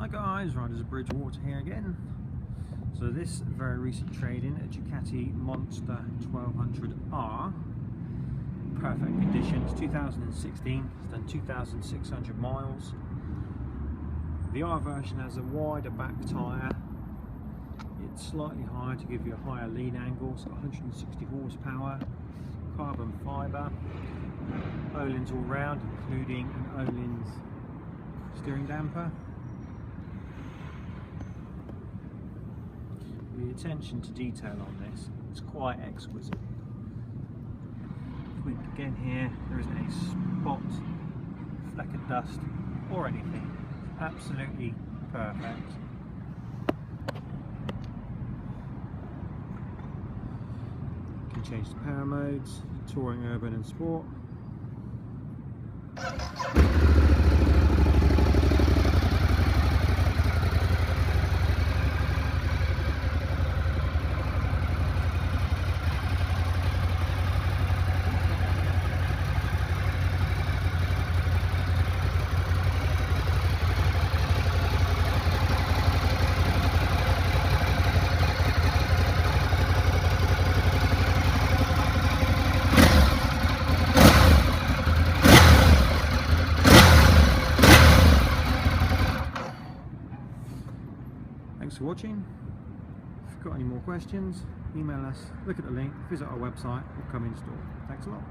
Hi guys, Riders of Bridgwater here again. So this very recent trade-in, a Ducati Monster 1200R, perfect condition. It's 2016, it's done 2,600 miles. The R version has a wider back tyre, it's slightly higher to give you a higher lean angle. It's got 160 horsepower, carbon fibre, Ohlins all round, including an Ohlins steering damper. The attention to detail on this is quite exquisite. If we begin here, there isn't a spot, fleck of dust or anything. Absolutely perfect. You can change the power modes, touring, urban and sport. Thanks for watching. If you've got any more questions, email us, look at the link, visit our website or come in store. Thanks a lot.